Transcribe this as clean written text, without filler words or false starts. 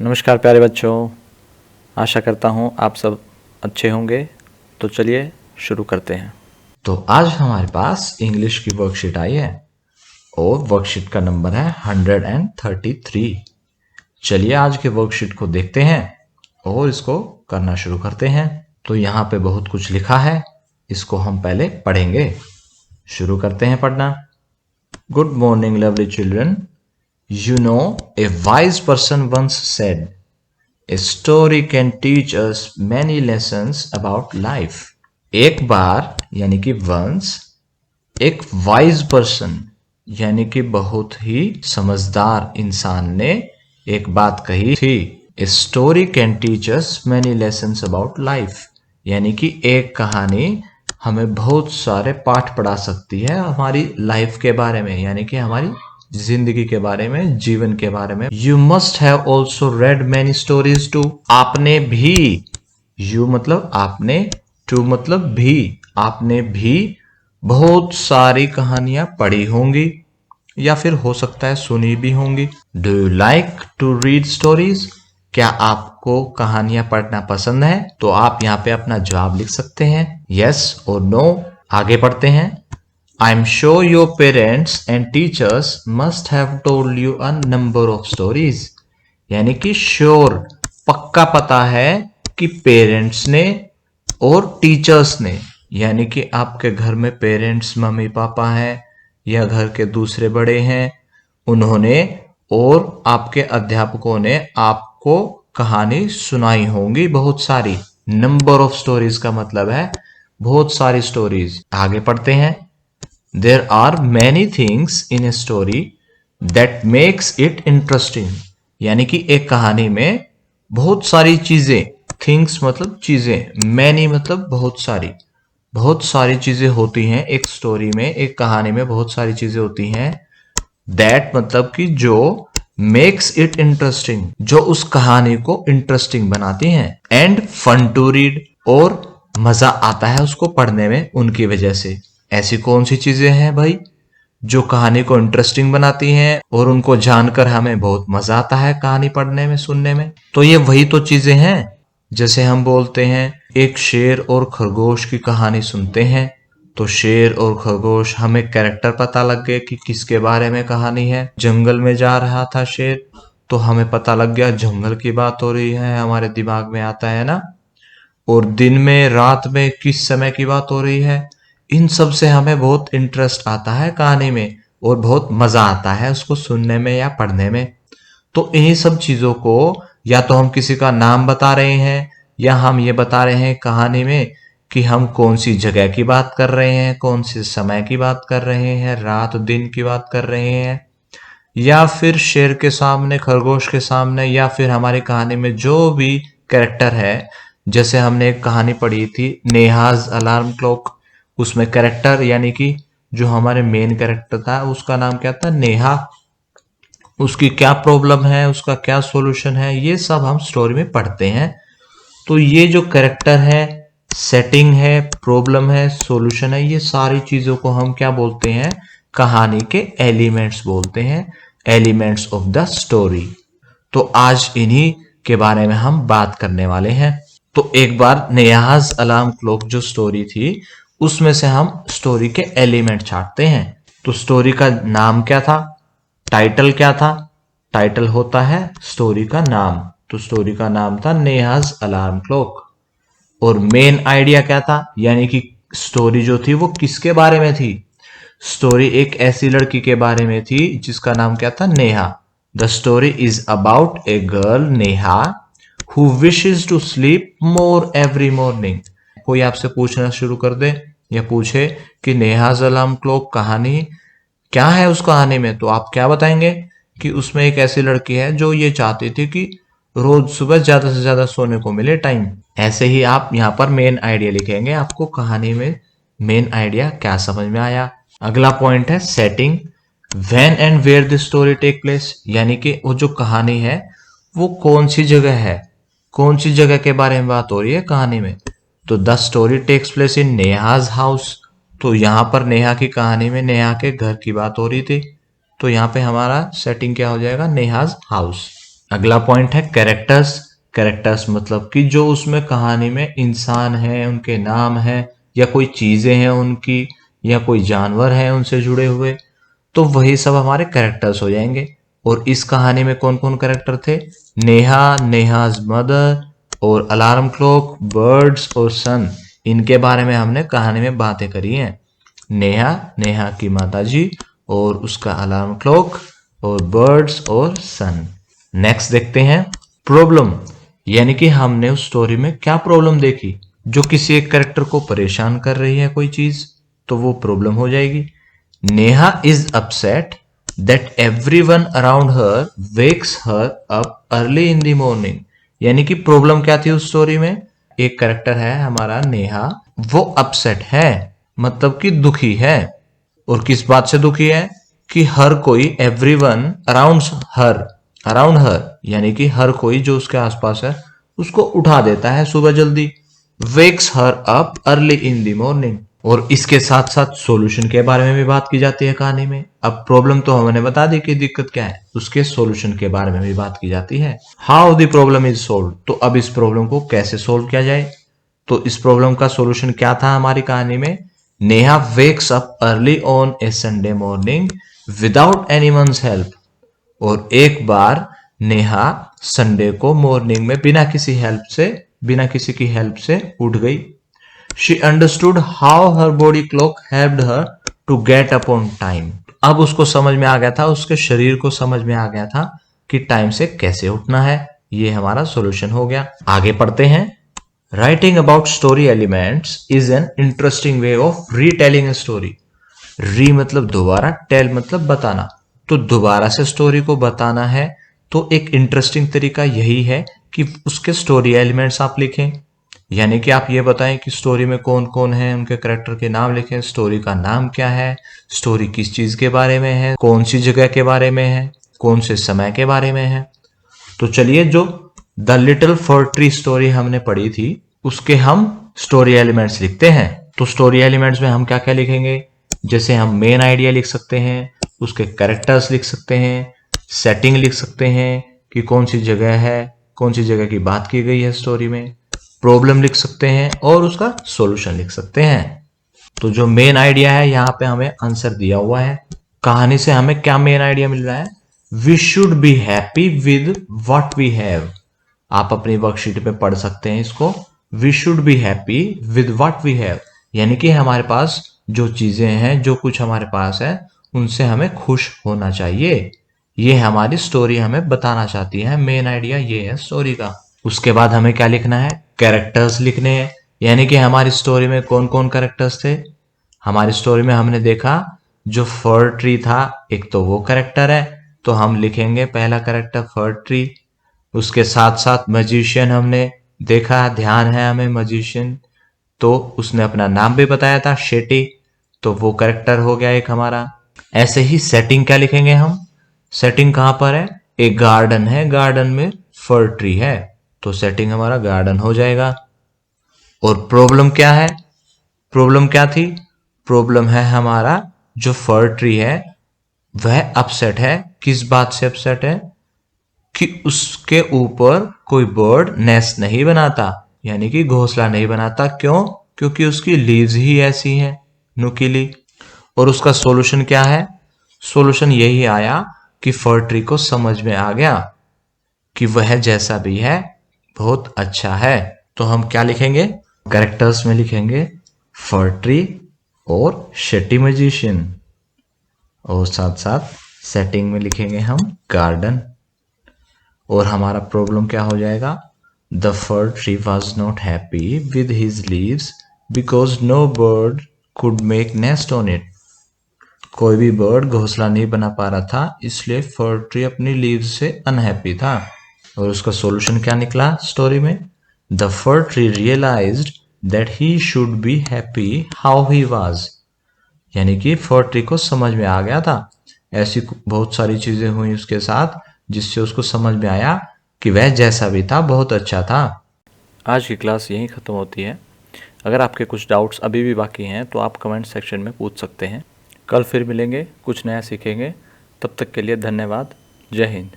नमस्कार प्यारे बच्चों, आशा करता हूँ आप सब अच्छे होंगे। तो चलिए शुरू करते हैं। तो आज हमारे पास इंग्लिश की वर्कशीट आई है और वर्कशीट का नंबर है 133। चलिए आज के वर्कशीट को देखते हैं और इसको करना शुरू करते हैं। तो यहाँ पे बहुत कुछ लिखा है, इसको हम पहले पढ़ेंगे। शुरू करते हैं पढ़ना। Good morning lovely children, you know a wise person once said a story can teach us many lessons about life. एक बार यानी कि वंस एक वाइज पर्सन यानी कि बहुत ही समझदार इंसान ने एक बात कही थी। ए story can teach us many lessons about life, यानी कि एक कहानी हमें बहुत सारे पाठ पढ़ा सकती है हमारी लाइफ के बारे में, यानी कि हमारी जिंदगी के बारे में, जीवन के बारे में। You must have also read many stories too. आपने भी, यू मतलब आपने, टू मतलब भी, आपने भी बहुत सारी कहानियां पढ़ी होंगी या फिर हो सकता है सुनी भी होंगी। Do you like to read stories? क्या आपको कहानियां पढ़ना पसंद है? तो आप यहाँ पे अपना जवाब लिख सकते हैं, यस और नो। आगे पढ़ते हैं। I am sure your parents and teachers must have told you a number of stories, यानी कि श्योर पक्का पता है कि पेरेंट्स ने और टीचर्स ने, यानी कि आपके घर में पेरेंट्स मम्मी पापा हैं या घर के दूसरे बड़े हैं, उन्होंने और आपके अध्यापकों ने आपको कहानी सुनाई होंगी बहुत सारी। नंबर ऑफ स्टोरीज का मतलब है बहुत सारी स्टोरीज। आगे पढ़ते हैं। There are many things in a story that makes it interesting, यानी कि एक कहानी में बहुत सारी चीजें, थिंग्स मतलब चीजें, मैनी मतलब बहुत सारी, बहुत सारी चीजें होती हैं एक स्टोरी में, एक कहानी में बहुत सारी चीजें होती हैं। दैट मतलब कि जो, मेक्स इट इंटरेस्टिंग जो उस कहानी को इंटरेस्टिंग बनाती हैं, एंड फन टू रीड और मजा आता है उसको पढ़ने में उनकी वजह से। ऐसी कौन सी चीजें हैं भाई जो कहानी को इंटरेस्टिंग बनाती हैं और उनको जानकर हमें बहुत मजा आता है कहानी पढ़ने में, सुनने में? तो ये वही तो चीजें हैं। जैसे हम बोलते हैं एक शेर और खरगोश की कहानी सुनते हैं, तो शेर और खरगोश, हमें कैरेक्टर पता लग गए कि किसके बारे में कहानी है। जंगल में जा रहा था शेर, तो हमें पता लग गया जंगल की बात हो रही है, हमारे दिमाग में आता है ना। और दिन में, रात में, किस समय की बात हो रही है, इन सब से हमें बहुत इंटरेस्ट आता है कहानी में और बहुत मजा आता है उसको सुनने में या पढ़ने में। तो इन्हीं सब चीजों को, या तो हम किसी का नाम बता रहे हैं या हम ये बता रहे हैं कहानी में कि हम कौन सी जगह की बात कर रहे हैं, कौन से समय की बात कर रहे हैं, रात दिन की बात कर रहे हैं, या फिर शेर के सामने, खरगोश के सामने, या फिर हमारी कहानी में जो भी कैरेक्टर है। जैसे हमने एक कहानी पढ़ी थी नेहाज अलार्म क्लॉक, उसमें कैरेक्टर यानी कि जो हमारे मेन कैरेक्टर था उसका नाम क्या था, नेहा। उसकी क्या प्रॉब्लम है, उसका क्या सॉल्यूशन है, ये सब हम स्टोरी में पढ़ते हैं। तो ये जो कैरेक्टर है, सेटिंग है, प्रॉब्लम है, सॉल्यूशन है, ये सारी चीजों को हम क्या बोलते हैं, कहानी के एलिमेंट्स बोलते हैं, एलिमेंट्स ऑफ द स्टोरी। तो आज इन्हीं के बारे में हम बात करने वाले हैं। तो एक बार नेहाज अलार्म क्लॉक जो स्टोरी थी, उसमें से हम स्टोरी के एलिमेंट छांटते हैं। तो स्टोरी का नाम क्या था, टाइटल क्या था? टाइटल होता है स्टोरी का नाम, तो स्टोरी का नाम था नेहाज अलार्म क्लॉक। और मेन आइडिया क्या था, यानी कि स्टोरी जो थी वो किसके बारे में थी? स्टोरी एक ऐसी लड़की के बारे में थी जिसका नाम क्या था, Neha. The story is about a girl Neha who wishes to sleep more every morning. कोई आपसे पूछना शुरू कर दे या पूछे कि नेहाज अलार्म क्लॉक कहानी क्या है, उस कहानी में, तो आप क्या बताएंगे कि उसमें एक ऐसी लड़की है जो ये चाहती थी कि रोज सुबह ज्यादा से ज्यादा सोने को मिले टाइम। ऐसे ही आप यहाँ पर मेन आइडिया लिखेंगे, आपको कहानी में मेन आइडिया क्या समझ में आया। अगला पॉइंट है setting. When and where the story take place, यानी कि वो जो कहानी है वो कौन सी जगह है, कौन सी जगह के बारे में बात हो रही है कहानी में। तो the story takes place in Neha's house, तो यहाँ पर नेहा की कहानी में नेहा के घर की बात हो रही थी, तो यहाँ पे हमारा सेटिंग क्या हो जाएगा, नेहाज हाउस। अगला पॉइंट है कैरेक्टर्स। कैरेक्टर्स मतलब कि जो उसमें कहानी में इंसान है, उनके नाम है, या कोई चीजें हैं उनकी, या कोई जानवर है उनसे जुड़े हुए, तो वही सब हमारे कैरेक्टर्स हो जाएंगे। और इस कहानी में कौन कौन कैरेक्टर थे? नेहा, नेहाज मदर, और अलार्म क्लॉक, बर्ड्स और सन, इनके बारे में हमने कहानी में बातें करी हैं। नेहा, नेहा की माताजी, और उसका अलार्म क्लॉक, और बर्ड्स और सन। नेक्स्ट देखते हैं प्रॉब्लम, यानी कि हमने उस स्टोरी में क्या प्रॉब्लम देखी। जो किसी एक कैरेक्टर को परेशान कर रही है कोई चीज, तो वो प्रॉब्लम हो जाएगी। Neha is upset that everyone around her wakes her up early in the morning, यानी कि प्रॉब्लम क्या थी उस स्टोरी में? एक कैरेक्टर है हमारा नेहा, वो अपसेट है, मतलब कि दुखी है। और किस बात से दुखी है? कि हर कोई, एवरीवन अराउंड हर, यानी कि हर कोई जो उसके आसपास है उसको उठा देता है सुबह जल्दी। Wakes her up early in the morning. और इसके साथ साथ सॉल्यूशन के बारे में भी बात की जाती है कहानी में। अब प्रॉब्लम तो हमने बता दी कि दिक्कत क्या है, उसके सॉल्यूशन के बारे में भी बात की जाती है। How the problem is solve, तो अब इस प्रॉब्लम को कैसे सोल्व किया जाए? तो इस प्रॉब्लम का सॉल्यूशन क्या था हमारी कहानी में? Neha wakes up early on a Sunday morning without anyone's help. और एक बार नेहा संडे को मॉर्निंग में बिना किसी की हेल्प से उठ गई। She understood how her body clock helped her to get up on time. अब उसको समझ में आ गया था, उसके शरीर को समझ में आ गया था कि टाइम से कैसे उठना है। ये हमारा सॉल्यूशन हो गया। आगे पढ़ते हैं। Writing about story elements is an interesting way of retelling a story. री मतलब दोबारा, टेल मतलब बताना। तो दोबारा से स्टोरी को बताना है तो एक इंटरेस्टिंग तरीका यही है कि उसके स्टोरी एलिमेंट्स आप लिखें। यानी कि आप ये बताएं कि स्टोरी में कौन कौन है, उनके करेक्टर के नाम लिखें, स्टोरी का नाम क्या है, स्टोरी किस चीज के बारे में है, कौन सी जगह के बारे में है, कौन से समय के बारे में है। तो चलिए, जो the little for tree story हमने पढ़ी थी उसके हम स्टोरी एलिमेंट्स लिखते हैं। तो स्टोरी एलिमेंट्स में हम क्या क्या लिखेंगे? जैसे हम मेन आइडिया लिख सकते हैं, उसके कैरेक्टर्स लिख सकते हैं, सेटिंग लिख सकते हैं कि कौन सी जगह है, कौन सी जगह की बात की गई है स्टोरी में, प्रॉब्लम लिख सकते हैं और उसका सॉल्यूशन लिख सकते हैं। तो जो मेन आइडिया है यहाँ पे हमें आंसर दिया हुआ है। कहानी से हमें क्या मेन आइडिया मिल रहा है? We should be happy with what we have. आप अपनी वर्कशीट में पढ़ सकते हैं इसको। We should be happy with what we have, यानी कि हमारे पास जो चीजें हैं, जो कुछ हमारे पास है, उनसे हमें खुश होना चाहिए। ये हमारी स्टोरी हमें बताना चाहती है। मेन आइडिया ये है स्टोरी का। उसके बाद हमें क्या लिखना है? कैरेक्टर्स लिखने हैं, यानी कि हमारी स्टोरी में कौन कौन कैरेक्टर्स थे। हमारी स्टोरी में हमने देखा जो फर ट्री था, एक तो वो कैरेक्टर है, तो हम लिखेंगे पहला कैरेक्टर फर ट्री। उसके साथ साथ मैजिशियन हमने देखा, ध्यान है हमें मैजिशियन, तो उसने अपना नाम भी बताया था, शेटी, तो वो कैरेक्टर हो गया एक हमारा। ऐसे ही सेटिंग क्या लिखेंगे हम? सेटिंग कहां पर है? एक गार्डन है, गार्डन में फर ट्री है, तो सेटिंग हमारा गार्डन हो जाएगा। और प्रॉब्लम क्या है? प्रॉब्लम क्या थी? प्रॉब्लम है हमारा जो फर ट्री है वह अपसेट है। किस बात से अपसेट है? कि उसके ऊपर कोई बर्ड नेस्ट नहीं बनाता, यानी कि घोंसला नहीं बनाता। क्यों? क्योंकि उसकी लीव्स ही ऐसी हैं, नुकीली। और उसका सॉल्यूशन क्या है? सॉल्यूशन यही आया कि फर ट्री को समझ में आ गया कि वह जैसा भी है बहुत अच्छा है। तो हम क्या लिखेंगे? कैरेक्टर्स में लिखेंगे फर ट्री और शेटी मैजिशियन, और साथ साथ सेटिंग में लिखेंगे हम गार्डन। और हमारा प्रॉब्लम क्या हो जाएगा? The fir tree was not happy with his leaves because no bird could make nest on it. कोई भी बर्ड घोंसला नहीं बना पा रहा था, इसलिए फर ट्री अपनी लीव्स से अनहैप्पी था। और उसका सॉल्यूशन क्या निकला स्टोरी में? The fir tree realised that he should be happy how he was, यानी कि फर ट्री को समझ में आ गया था। ऐसी बहुत सारी चीजें हुई उसके साथ जिससे उसको समझ में आया कि वह जैसा भी था बहुत अच्छा था। आज की क्लास यहीं ख़त्म होती है। अगर आपके कुछ डाउट्स अभी भी बाकी हैं तो आप कमेंट सेक्शन में पूछ सकते हैं। कल फिर मिलेंगे, कुछ नया सीखेंगे। तब तक के लिए धन्यवाद। जय हिंद।